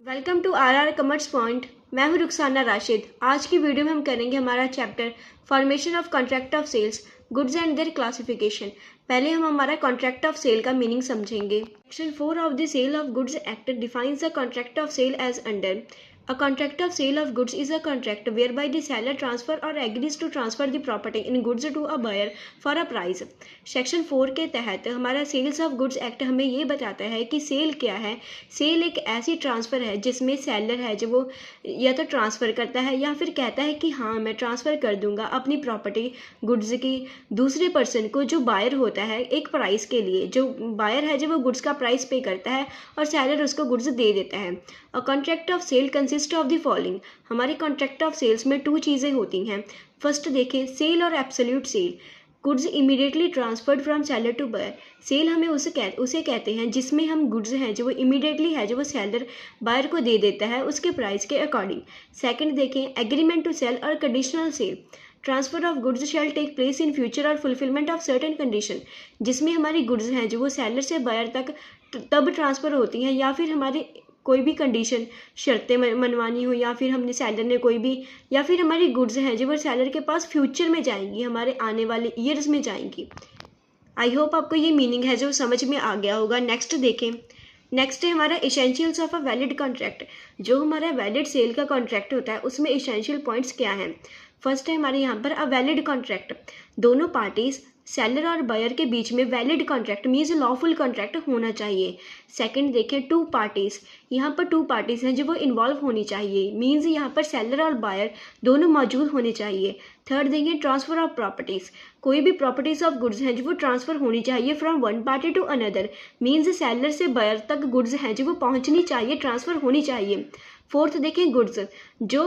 Welcome to our commerce point. मैं हूं रुखसाना राशिद। आज की वीडियो में हम करेंगे हमारा chapter formation of contract of sales, goods and their classification. पहले हम हमारा कॉन्ट्रैक्ट ऑफ सेल का मीनिंग समझेंगे। Section 4 of the sale of goods act defines the contract of sale as under A contract of sale of goods is a contract whereby the seller transfer or agrees to transfer the property in goods to a buyer for a price। Section 4 के तहत हमारा sales of goods act हमें ये बताता है कि cell क्या है। सेल एक ऐसी ट्रांसफ़र है जिसमें सेलर है जो वो या तो ट्रांसफ़र करता है या फिर कहता है कि हाँ मैं ट्रांसफ़र कर दूंगा अपनी प्रॉपर्टी गुड्स की दूसरे पर्सन को, जो बायर होता है, एक प्राइस के लिए। जो बायर है जो वो गुड्स का प्राइस पे करता है और सेलर उसको गुड्स दे देता है। A contract of sale consist of the following. हमारे कॉन्ट्रैक्ट ऑफ सेल्स में 2 चीज़ें होती हैं। फर्स्ट देखें, सेल और absolute sale. Goods immediately transferred from seller to buyer. Sale हमें उसे कहते हैं जिसमें हम गुड्स हैं जो वो इमीडिएटली है जो वो सेलर बायर को दे देता है उसके प्राइस के अकॉर्डिंग। सेकंड देखें, एग्रीमेंट टू सेल और conditional sale. Transfer of goods shall take place in future और फुलफिलमेंट ऑफ सर्टेन कंडीशन। जिसमें हमारी गुड्स हैं जो वो सेलर से बायर तक तब ट्रांसफ़र होती हैं या फिर हमारे कोई भी कंडीशन शर्तें मनवानी हो या फिर हमने सेलर ने कोई भी, या फिर हमारी गुड्स हैं जो वो सेलर के पास फ्यूचर में जाएंगी, हमारे आने वाले ईयर्स में जाएंगी। आई होप आपको ये मीनिंग है जो समझ में आ गया होगा। नेक्स्ट देखें। नेक्स्ट है हमारा essentials of a valid contract. जो हमारा वैलिड सेल का कॉन्ट्रैक्ट होता है उसमें एसेंशियल पॉइंट्स क्या हैं। फर्स्ट है हमारे यहाँ पर अ वैलिड कॉन्ट्रैक्ट। दोनों पार्टीज सेलर और बायर के बीच में valid contract means lawful contract होना चाहिए। सेकंड देखें, 2 पार्टीज। यहाँ पर 2 पार्टीज हैं जो वो इन्वॉल्व होनी चाहिए, मीन्स यहाँ पर सेलर और बायर दोनों मौजूद होने चाहिए। थर्ड देखें, ट्रांसफर ऑफ प्रॉपर्टीज। कोई भी प्रॉपर्टीज ऑफ गुड्स हैं जो वो ट्रांसफर होनी चाहिए from one party to another, means seller से बायर तक गुड्स हैं जो वो पहुँचनी चाहिए, ट्रांसफ़र होनी चाहिए। फोर्थ देखें, गुड्स। जो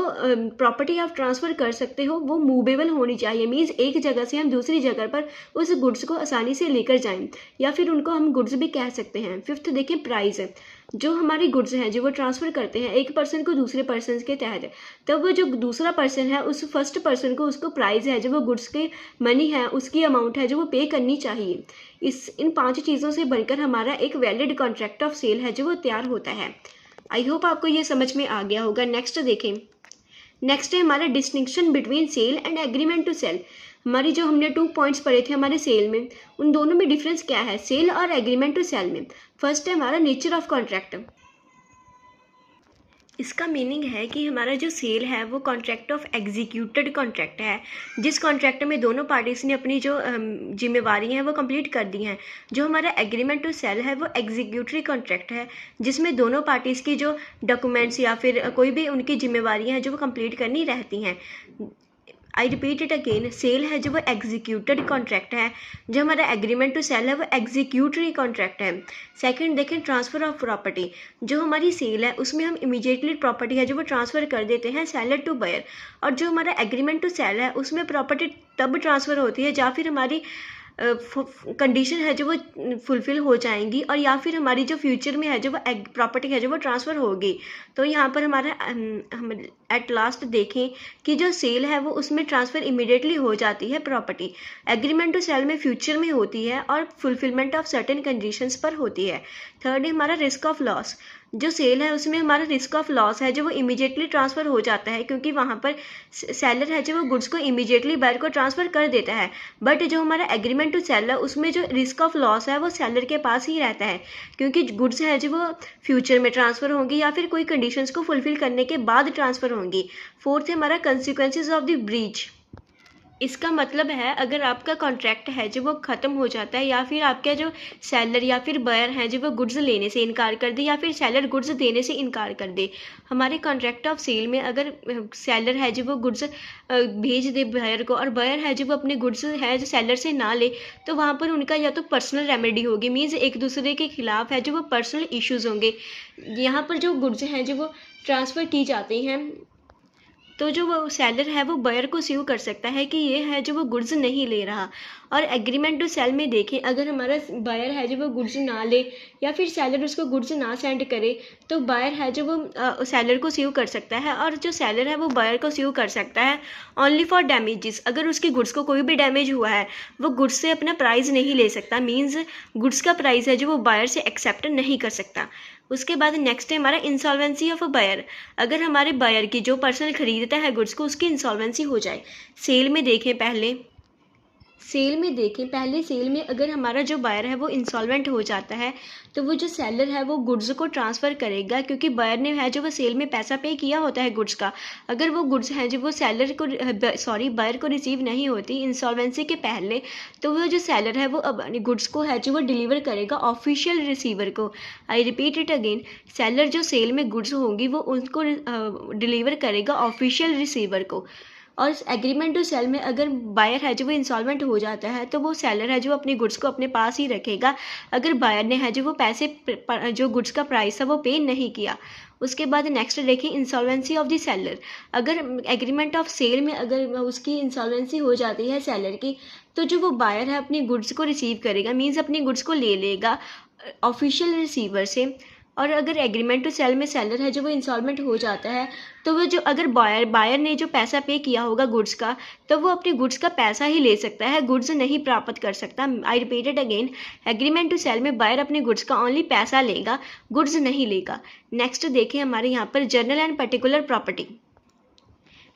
प्रॉपर्टी आप ट्रांसफ़र कर सकते हो वो मूवेबल होनी चाहिए, मीन्स एक जगह से हम दूसरी जगह पर उस गुड्स को आसानी से लेकर जाएं, या फिर उनको हम गुड्स भी कह सकते हैं। फिफ्थ देखें, प्राइस। जो हमारी गुड्स हैं जो वो ट्रांसफ़र करते हैं एक पर्सन को दूसरे पर्सन के तहत, तब वो जो दूसरा पर्सन है उस फर्स्ट पर्सन को उसको प्राइस है जो वो गुड्स के मनी है उसकी अमाउंट है जो वो पे करनी चाहिए। इन 5 चीज़ों से बनकर हमारा एक वैलिड कॉन्ट्रैक्ट ऑफ सेल है जो वो तैयार होता है। आई होप आपको ये समझ में आ गया होगा। नेक्स्ट देखें। नेक्स्ट है हमारा distinction between sale and agreement to sale. हमारी जो हमने 2 पॉइंट्स पढ़े थे हमारे सेल में, उन दोनों में डिफरेंस क्या है सेल और एग्रीमेंट टू सेल में। फर्स्ट है हमारा नेचर ऑफ कॉन्ट्रैक्ट। इसका मीनिंग है कि हमारा जो सेल है वो कॉन्ट्रैक्ट ऑफ एग्जीक्यूटेड कॉन्ट्रैक्ट है, जिस कॉन्ट्रैक्ट में दोनों पार्टीज ने अपनी जो जिम्मेवारी हैं वो कंप्लीट कर दी हैं। जो हमारा एग्रीमेंट टू सेल है वो एग्जीक्यूटरी कॉन्ट्रैक्ट है, जिसमें दोनों पार्टीज़ की जो डॉक्यूमेंट्स या फिर कोई भी उनकी जिम्मेवारियाँ हैं जो वो कंप्लीट करनी रहती हैं। I repeat it again, sale है जो वो एग्जीक्यूटेड कॉन्ट्रैक्ट है, जो हमारा एग्रीमेंट टू सेल है वो एग्जीक्यूटरी कॉन्ट्रैक्ट है। सेकंड देखें, ट्रांसफ़र ऑफ प्रॉपर्टी। जो हमारी सेल है उसमें हम इमीडिएटली प्रॉपर्टी है जो वो ट्रांसफ़र कर देते हैं सेलर टू बायर, और जो हमारा एग्रीमेंट टू सेल है उसमें प्रॉपर्टी तब ट्रांसफ़र होती है या फिर हमारी कंडीशन है जो वो फुलफ़िल हो जाएंगी, और या फिर हमारी जो फ्यूचर में है जो वो प्रॉपर्टी है जो वो ट्रांसफ़र होगी। तो यहाँ पर हमारा हम एट लास्ट देखें कि जो सेल है वो उसमें ट्रांसफ़र इमीडिएटली हो जाती है प्रॉपर्टी। एग्रीमेंट टू सेल में फ्यूचर में होती है और फुलफिलमेंट ऑफ सर्टेन कंडीशंस पर होती है। थर्ड है हमारा रिस्क ऑफ लॉस। जो सेल है उसमें हमारा रिस्क ऑफ लॉस है जो वो इमीडिएटली ट्रांसफ़र हो जाता है, क्योंकि वहाँ पर सेलर है जो वो गुड्स को इमीडिएटली बायर को ट्रांसफ़र कर देता है। बट जो हमारा एग्रीमेंट टू सेल है उसमें जो रिस्क ऑफ लॉस है वो सेलर के पास ही रहता है, क्योंकि गुड्स है जो वो फ्यूचर में ट्रांसफ़र होंगी या फिर कोई कंडीशंस को फुलफ़िल करने के बाद ट्रांसफ़र होंगी। फोर्थ है हमारा कंसिक्वेंसेस ऑफ द ब्रीच। इसका मतलब है अगर आपका कॉन्ट्रैक्ट है जो वो ख़त्म हो जाता है, या फिर आपका जो सेलर या फिर बायर है जो वो गुड्स लेने से इनकार कर दे, या फिर सेलर गुड्स देने से इनकार कर दे। हमारे कॉन्ट्रैक्ट ऑफ सेल में अगर सेलर है जो वो गुड्स भेज दे बायर को, और बायर है जो वो अपने गुड्स है जो सेलर से ना ले, तो वहाँ पर उनका या तो पर्सनल रेमेडी होगी, मीन्स एक दूसरे के खिलाफ है जो वो पर्सनल इश्यूज़ होंगे। यहाँ पर जो गुड्स हैं जो वो ट्रांसफ़र की जाती हैं, तो जो वो सेलर है वो बायर को स्यू कर सकता है कि ये है जो वो गुड्स नहीं ले रहा, और एग्रीमेंट टू सेल में देखें, अगर हमारा बायर है जो वो गुड्स ना ले या फिर सेलर उसको गुड्स ना सेंड करे तो बायर है जो वो सेलर को स्यू कर सकता है, और जो सेलर है वो बायर को स्यू कर सकता है ओनली फॉर डैमेजेस। अगर उसकी गुड्स को कोई भी डैमेज हुआ है वो गुड्स से अपना प्राइस नहीं ले सकता, मीन्स गुड्स का प्राइस है जो वो बायर से एक्सेप्ट नहीं कर सकता। उसके बाद नेक्स्ट है हमारा इंसॉल्वेंसी ऑफ अ बायर। अगर हमारे बायर की जो पर्सन खरीदता है गुड्स को उसकी इंसॉल्वेंसी हो जाए। सेल में देखें पहले सेल में अगर हमारा जो बायर है वो इंसॉल्वेंट हो जाता है तो वो जो सेलर है वो गुड्स को ट्रांसफ़र करेगा, क्योंकि बायर ने है जो वो सेल में पैसा पे किया होता है गुड्स का। अगर वो गुड्स हैं जो वो बायर को रिसीव नहीं होती इंसॉल्वेंसी के पहले, तो वो जो सेलर है वो अपने गुड्स को है जो वो डिलीवर करेगा ऑफिशियल रिसीवर को। आई रिपीट इट अगेन, सेलर जो सेल में गुड्स होंगी वो उनको डिलीवर करेगा ऑफिशियल रिसीवर को। और एग्रीमेंट टू सेल में अगर बायर है जो वो इंसॉल्वेंट हो जाता है तो वो सेलर है जो अपनी गुड्स को अपने पास ही रखेगा, अगर बायर ने है जो वो पैसे जो गुड्स का प्राइस था वो पे नहीं किया। उसके बाद नेक्स्ट देखें इंसॉल्वेंसी ऑफ द सेलर। अगर एग्रीमेंट ऑफ सेल में अगर उसकी इंसॉल्वेंसी हो जाती है सेलर की, तो जो वो बायर है अपनी गुड्स को रिसीव करेगा, मीन्स अपनी गुड्स को ले लेगा ऑफिशियल रिसीवर से। और अगर एग्रीमेंट टू सेल में सेलर है जो वो इंसॉल्वेंट हो जाता है तो वो जो अगर बायर ने जो पैसा पे किया होगा गुड्स का, तो वो अपनी गुड्स का पैसा ही ले सकता है, गुड्स नहीं प्राप्त कर सकता। I repeat it again, agreement to sale में बायर अपने गुड्स का ओनली पैसा लेगा, गुड्स नहीं लेगा। नेक्स्ट देखें हमारे यहाँ पर जनरल एंड पर्टिकुलर प्रॉपर्टी।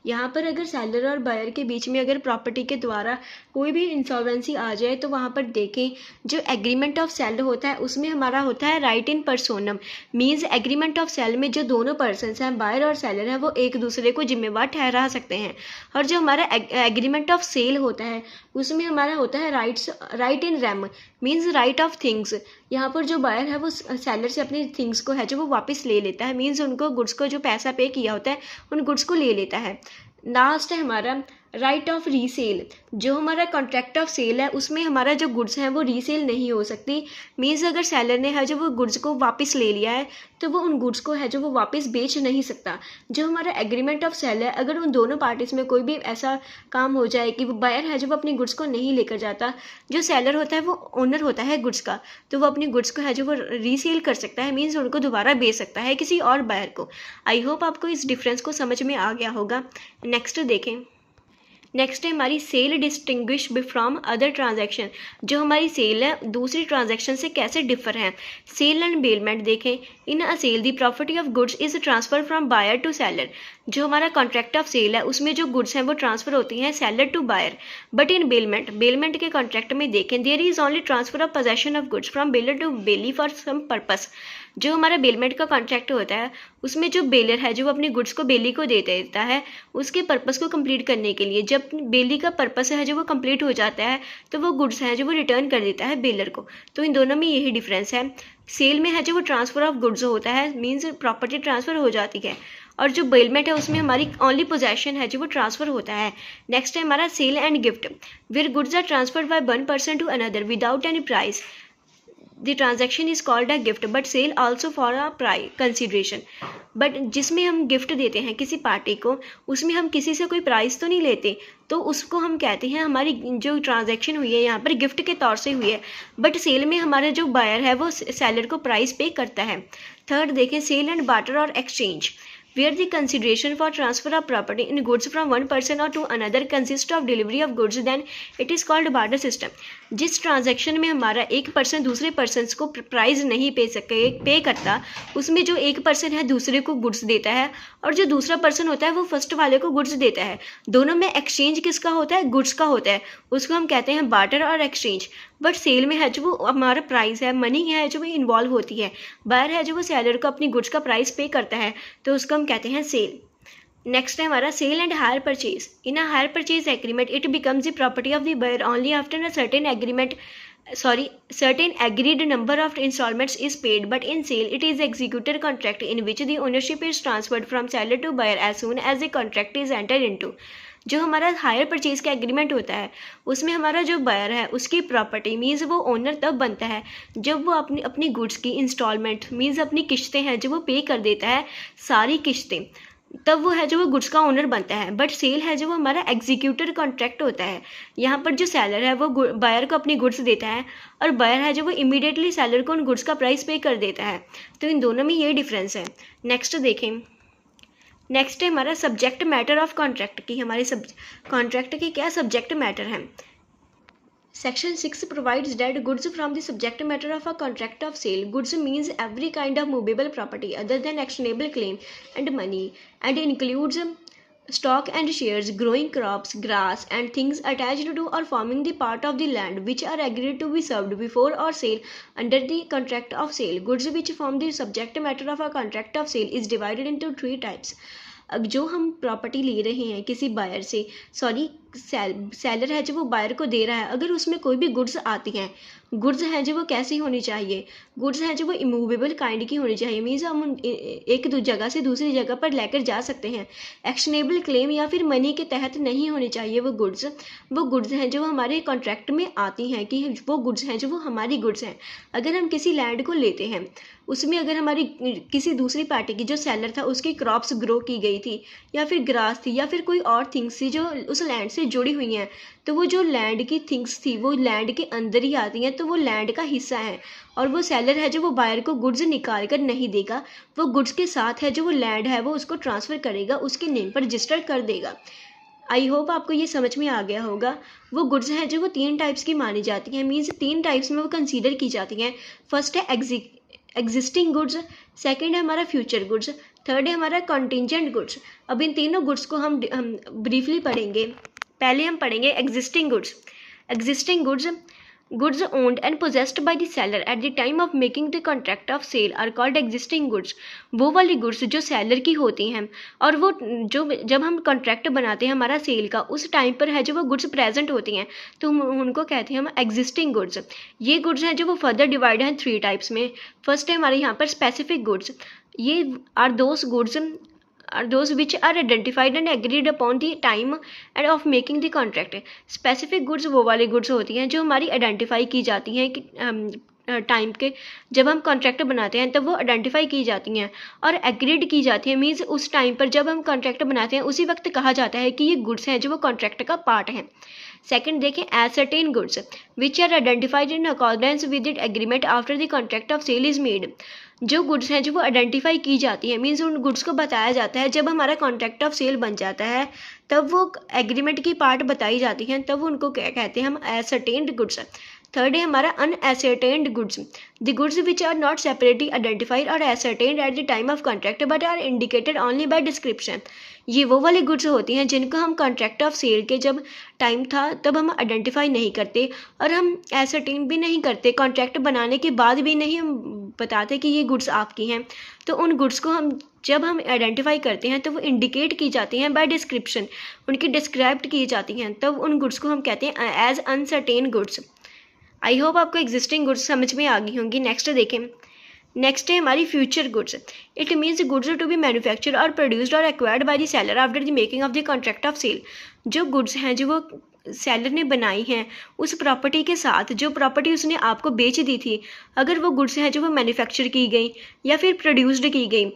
यहाँ पर अगर सेलर और बायर के बीच में अगर प्रॉपर्टी के द्वारा कोई भी इंसॉल्वेंसी आ जाए तो वहाँ पर देखें जो एग्रीमेंट ऑफ सेल होता है उसमें हमारा होता है right in personam. Means agreement of sale में जो दोनों पर्सन्स हैं बायर और सेलर हैं वो एक दूसरे को जिम्मेवार ठहरा सकते हैं। और जो हमारा एग्रीमेंट ऑफ सेल होता है उसमें हमारा होता है right in rem, means right of things. यहाँ पर जो बायर है वो सेलर से अपनी थिंग्स को है जो वो वापस ले लेता है, मीन्स उनको गुड्स को जो पैसा पे किया होता है उन गुड्स को ले लेता है। लास्ट है हमारा राइट ऑफ रीसेल। जो हमारा कॉन्ट्रैक्ट ऑफ सेल है उसमें हमारा जो गुड्स हैं वो रीसेल नहीं हो सकती, मीन्स अगर सेलर ने है जो वो गुड्स को वापस ले लिया है तो वो उन गुड्स को है जो वो वापस बेच नहीं सकता। जो हमारा एग्रीमेंट ऑफ सेल है, अगर उन दोनों पार्टीज में कोई भी ऐसा काम हो जाए कि वो बायर है जो वो अपनी गुड्स को नहीं लेकर जाता, जो सेलर होता है वो ओनर होता है गुड्स का, तो वो अपनी गुड्स को है जो वो रीसेल कर सकता है, मीन्स उनको दोबारा बेच सकता है किसी और बायर को। आई होप आपको इस डिफरेंस को समझ में आ गया होगा। नेक्स्ट देखें, नेक्स्ट है हमारी sale distinguish from other transaction. जो हमारी सेल है दूसरी ट्रांजैक्शन से कैसे डिफर है। सेल एंड बेलमेंट देखें, in a sale the property of goods is transfer from buyer to seller. जो हमारा कॉन्ट्रैक्ट ऑफ सेल है उसमें जो गुड्स हैं वो ट्रांसफर होती हैं seller to buyer. But in bailment के कॉन्ट्रैक्ट में देखें there is only transfer of possession of goods from bailor to bailee for some purpose. जो हमारा बेलमेंट का कॉन्ट्रैक्ट होता है उसमें जो बेलर है जो वो अपनी गुड्स को बेली को दे देता है उसके पर्पस को कंप्लीट करने के लिए। जब बेली का पर्पस है जो वो कंप्लीट हो जाता है तो वो गुड्स हैं जो वो रिटर्न कर देता है बेलर को। तो इन दोनों में यही डिफरेंस है। सेल में है जो वो ट्रांसफर ऑफ गुड्स होता है, मीन्स प्रॉपर्टी ट्रांसफर हो जाती है, और जो बेलमेंट है उसमें हमारी ओनली पोजेशन है जो वो ट्रांसफर होता है। नेक्स्ट है हमारा sale and gift, where goods are transferred by one person to another without any price. The transaction is called a gift but sale also for a price consideration। But जिसमें हम gift देते हैं किसी party को उसमें हम किसी से कोई प्राइस तो नहीं लेते, तो उसको हम कहते हैं हमारी जो ट्रांजैक्शन हुई है यहाँ पर गिफ्ट के तौर से हुई है। बट सेल में हमारा जो बायर है वो सेलर को प्राइस पे करता है। थर्ड देखें सेल एंड बार्टर और exchange, where the consideration for transfer of property in goods from one person or to another consists of delivery of goods, then it is called barter system। जिस transaction में हमारा एक person दूसरे person को price नहीं पे करता उसमें जो एक पर्सन है दूसरे को गुड्स देता है और जो दूसरा पर्सन होता है वो फर्स्ट वाले को गुड्स देता है। दोनों में एक्सचेंज किसका होता है, गुड्स का होता है, उसको हम कहते हैं बार्टर और एक्सचेंज। बट सेल में है जो वो हमारा प्राइस है, मनी है जो वो इन्वॉल्व होती है, बायर है जो वो सेलर को अपनी गुड्स का प्राइस पे करता है, तो उसको हम कहते हैं सेल। नेक्स्ट है हमारा sale and hire purchase. In a hire purchase agreement it becomes the property of the buyer only after a certain agreed number of installments is paid, but in sale it is executed contract in which the ownership is transferred from seller to buyer as soon as the contract is entered into। जो हमारा hire purchase का agreement होता है उसमें हमारा जो buyer है उसकी प्रॉपर्टी मीन्स वो ओनर तब बनता है जब वो अपनी गुड्स की इंस्टॉलमेंट मीन्स अपनी किश्तें हैं जो वो पे कर देता है, सारी किश्तें तब वो है जो वो गुड्स का ओनर बनता है। बट सेल है जो वो हमारा एग्जीक्यूटर कॉन्ट्रैक्ट होता है। यहाँ पर जो सेलर है वो बायर को अपनी गुड्स देता है और बायर है जो वो इमीडिएटली सेलर को उन गुड्स का प्राइस पे कर देता है। तो इन दोनों में ये डिफरेंस है। नेक्स्ट देखें, नेक्स्ट है हमारा सब्जेक्ट मैटर ऑफ कॉन्ट्रैक्ट की। हमारे कॉन्ट्रैक्ट के क्या सब्जेक्ट मैटर हैं। Section 6 provides that goods from the subject matter of a contract of sale. Goods means every kind of movable property other than actionable claim and money, and includes stock and shares, growing crops, grass, and things attached to or forming the part of the land which are agreed to be served before or sale under the contract of sale. Goods which form the subject matter of a contract of sale is divided into three types. अब जो हम property ले रहे हैं किसी buyer से, sorry seller है जो वो बायर को दे रहा है, अगर उसमें कोई भी गुड्स आती हैं, गुड्स हैं जो वो कैसी होनी चाहिए, गुड्स हैं जो वो इमूवेबल काइंड की होनी चाहिए। मीन्स हम एक जगह से दूसरी जगह पर लेकर जा सकते हैं। एक्शनेबल क्लेम या फिर मनी के तहत नहीं होनी चाहिए वो गुड्स हैं जो हमारे कॉन्ट्रैक्ट में आती हैं कि वो गुड्स हैं जो वो हमारी गुड्स हैं। अगर हम किसी लैंड को लेते हैं, उसमें अगर हमारी किसी दूसरी पार्टी की जो सेलर था उसकी क्रॉप्स ग्रो की गई थी या फिर ग्रास थी या फिर कोई और थिंग्स थी जो उस लैंड से जुड़ी हुई हैं, तो वो जो लैंड की थिंग्स थी वो लैंड के अंदर ही आती हैं, तो वो लैंड का हिस्सा है। और वो सेलर है जो वो बायर को गुड्स निकाल कर नहीं देगा, वो गुड्स के साथ है जो वो लैंड है वो उसको ट्रांसफ़र करेगा, उसके नेम पर रजिस्टर कर देगा। आई होप आपको ये समझ में आ गया होगा। वो गुड्स हैं जो वो 3 टाइप्स की मानी जाती हैं। मीन्स 3 टाइप्स में वो कंसीडर की जाती हैं। फर्स्ट है एग्जिस्टिंग गुड्स, सेकंड है हमारा फ्यूचर गुड्स, थर्ड है हमारा कॉन्टिजेंट गुड्स। अब इन तीनों गुड्स को हम ब्रीफली पढ़ेंगे। पहले हम पढ़ेंगे existing goods. Existing goods owned and possessed by the seller at the time of making the contract of sale are called existing goods। वो वाली गुड्स जो सेलर की होती हैं और वो जो जब हम कॉन्ट्रैक्ट बनाते हैं हमारा सेल का, उस टाइम पर है जो वो गुड्स प्रेजेंट होती हैं, तो हम उनको कहते हैं हम एग्जिस्टिंग गुड्स। ये गुड्स हैं जो वो फर्दर डिवाइड हैं 3 टाइप्स में। फर्स्ट है हमारे यहाँ पर स्पेसिफिक गुड्स। ये are those goods are those which are identified and agreed upon the time and of making the contract। Specific goods वो वाली गुड्स होती हैं जो हमारी आइडेंटिफाई की जाती हैं कि टाइम के जब हम कॉन्ट्रैक्ट बनाते हैं तब वो आइडेंटिफाई की जाती हैं और एग्रीड की जाती हैं। मीन्स उस टाइम पर जब हम कॉन्ट्रैक्ट बनाते हैं उसी वक्त कहा जाता है कि ये गुड्स हैं जो वो कॉन्ट्रैक्ट का पार्ट हैं। सेकंड देखें ascertained goods which are identified in accordance with it agreement after the contract of sale is made. जो गुड्स हैं जो वो आइडेंटिफाई की जाती हैं, मीन्स उन गुड्स को बताया जाता है जब हमारा कॉन्ट्रैक्ट ऑफ सेल बन जाता है, तब वो एग्रीमेंट की पार्ट बताई जाती हैं, तब उनको क्या कहते हैं हम एसर्टेन्ड गुड्स। थर्ड है हमारा unascertained goods, the goods which are not separately identified और ascertained at the time of contract but are indicated only by description. ये वो वाली गुड्स होती हैं जिनको हम कॉन्ट्रैक्ट ऑफ सेल के जब टाइम था तब हम आइडेंटिफाई नहीं करते और हम एसर्टेन भी नहीं करते, कॉन्ट्रैक्ट बनाने के बाद भी नहीं हम बताते कि ये गुड्स आपकी हैं। तो उन गुड्स को हम जब हम आइडेंटिफाई करते हैं तो वो इंडिकेट की जाती हैं बाय डिस्क्रिप्शन, उनकी डिस्क्राइब की जाती हैं, तब उन गुड्स को हम कहते हैं as unascertained goods. I hope आपको एग्जिस्टिंग गुड्स समझ में आ गई होंगी। नेक्स्ट देखें, नेक्स्ट है हमारी future goods. It means goods to be manufactured और प्रोड्यूस्ड और acquired by the seller after the making of the contract of sale. जो गुड्स हैं जो वो सेलर ने बनाई हैं उस प्रॉपर्टी के साथ, जो प्रॉपर्टी उसने आपको बेच दी थी, अगर वो गुड्स हैं जो वो मैन्युफैक्चर की गई या फिर प्रोड्यूस्ड की गई,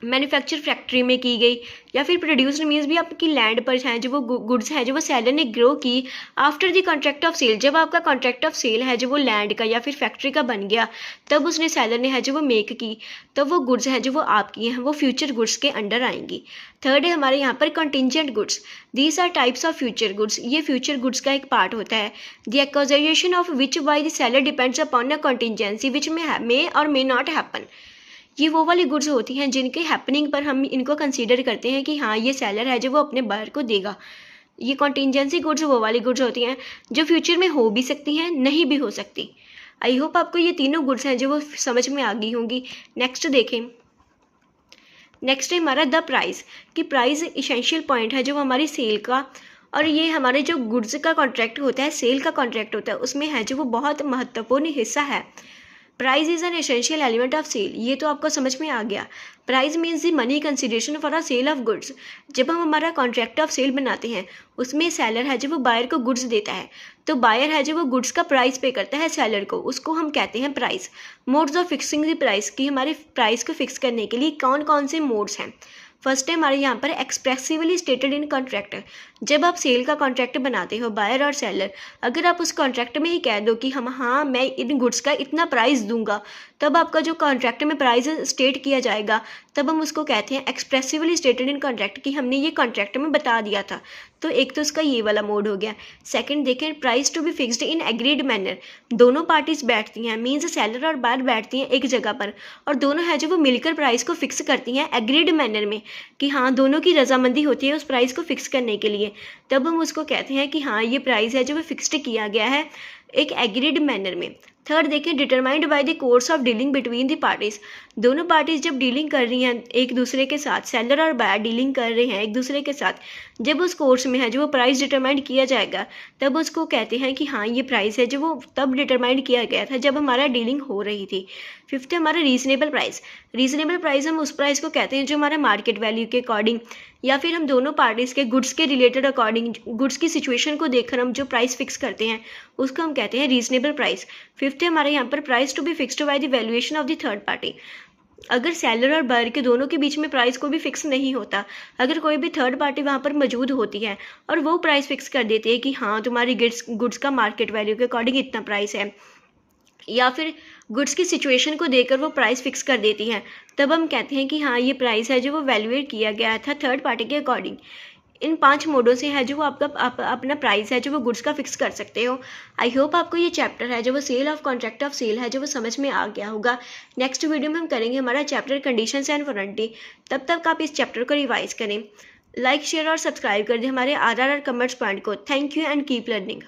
मैन्युफैक्चर फैक्ट्री में की गई या फिर प्रोड्यूस्ड मीन्स भी आपकी लैंड पर हैं जो वो गुड्स हैं जो वो सेलर ने ग्रो की after the contract of sale. जब आपका कॉन्ट्रैक्ट ऑफ सेल है जो वो लैंड का या फिर फैक्ट्री का बन गया, तब उसने सेलर ने है जो वो मेक की, तब वो गुड्स हैं जो वो आपकी हैं, वो फ्यूचर गुड्स के अंडर आएंगी। थर्ड है हमारे यहाँ पर contingent goods. These are types of future goods. ये फ्यूचर गुड्स का एक पार्ट होता है। The acquisition of which by the seller depends upon a contingency which may or may not happen. ये वो वाली गुड्स होती हैं जिनके हैपनिंग पर हम इनको कंसीडर करते हैं कि हाँ ये सेलर है जो वो अपने बायर को देगा। ये कॉन्टिजेंसी गुड्स वो वाली गुड्स होती हैं जो फ्यूचर में हो भी सकती हैं, नहीं भी हो सकती। आई होप आपको ये तीनों गुड्स हैं जो वो समझ में आ गई होंगी। नेक्स्ट देखें, नेक्स्ट है हमारा द प्राइस कि प्राइस इसेंशियल पॉइंट है जो हमारी सेल का, और ये हमारे जो गुड्स का कॉन्ट्रैक्ट होता है, सेल का कॉन्ट्रैक्ट होता है, उसमें है जो वो बहुत महत्वपूर्ण हिस्सा है। Price is an essential element of sale. ये तो आपको समझ में आ गया। Price means the money consideration for a sale of goods. जब हम हमारा कॉन्ट्रैक्ट ऑफ सेल बनाते हैं उसमें सेलर है जो वो बायर को गुड्स देता है, तो बायर है जो वो गुड्स का प्राइस पे करता है सेलर को, उसको हम कहते हैं price. Modes of fixing the price कि हमारे प्राइस को फिक्स करने के लिए कौन कौन से मोड्स हैं। फर्स्ट है हमारे यहाँ पर एक्सप्रेसिवली स्टेटेड इन कॉन्ट्रैक्ट। जब आप सेल का कॉन्ट्रैक्ट बनाते हो, बायर और सेलर, अगर आप उस कॉन्ट्रैक्ट में ही कह दो कि हाँ मैं इन गुड्स का इतना प्राइस दूंगा, तब आपका जो कॉन्ट्रैक्ट में प्राइस स्टेट किया जाएगा तब हम उसको कहते हैं एक्सप्रेसिवली स्टेटेड इन कॉन्ट्रैक्ट, कि हमने ये कॉन्ट्रैक्ट में बता दिया था। तो एक तो उसका ये वाला मोड हो गया। सेकंड देखें, price to be fixed in agreed manner. दोनों पार्टीज बैठती हैं, मीन्स सेलर और बायर बैठती हैं एक जगह पर, और दोनों है जो वो मिलकर प्राइस को फिक्स करती हैं एग्रीड मैनर में, कि हाँ दोनों की रजामंदी होती है उस प्राइस को फिक्स करने के लिए। तब हम उसको कहते हैं कि हाँ ये प्राइस है जो वो फिक्स्ड किया गया है एक एग्रीड मैनर में। थर्ड देखें, determined by the course of dealing between the parties. दोनों पार्टीज जब डीलिंग कर रही हैं एक दूसरे के साथ, सेलर और बायर डीलिंग कर रहे हैं एक दूसरे के साथ, जब उस कोर्स में है जो वो प्राइस डिटरमाइंड किया जाएगा तब उसको कहते हैं कि हाँ ये प्राइस है जो वो तब डिटरमाइंड किया गया था जब हमारा डीलिंग हो रही थी। फिफ्थ है हमारा रीजनेबल प्राइस। रीजनेबल प्राइस हम उस प्राइस को कहते हैं जो हमारे मार्केट वैल्यू के अकॉर्डिंग या फिर हम दोनों पार्टीज़ के गुड्स के रिलेटेड अकॉर्डिंग, गुड्स की सिचुएशन को देखकर हम जो प्राइस फिक्स करते हैं उसको हम कहते हैं रीजनेबल प्राइस। फिफ्थ है हमारे यहाँ पर price to be fixed by the valuation of the third party. अगर सेलर और बायर के दोनों के बीच में प्राइस को भी फिक्स नहीं होता, अगर कोई भी थर्ड पार्टी वहाँ पर मौजूद होती है और वो प्राइस फिक्स कर देती है कि हाँ तुम्हारी गुड्स का मार्केट वैल्यू के अकॉर्डिंग इतना प्राइस है, या फिर गुड्स की सिचुएशन को देखकर वो प्राइस फिक्स कर देती हैं, तब हम कहते हैं कि हाँ ये प्राइस है जो वो वैल्यूएट किया गया था थर्ड पार्टी के अकॉर्डिंग। इन 5 मोडों से है जो वो अपना प्राइस है जो वो गुड्स का फिक्स कर सकते हो। आई होप आपको ये चैप्टर है जो वो sale of contract of sale है जो वो समझ में आ गया होगा। नेक्स्ट वीडियो में हम करेंगे हमारा चैप्टर कंडीशंस एंड वारंटी। तब तक आप इस चैप्टर को रिवाइज करें। लाइक, शेयर और सब्सक्राइब कर दें हमारे RRR कॉमर्स पॉइंट को। Thank you and keep learning.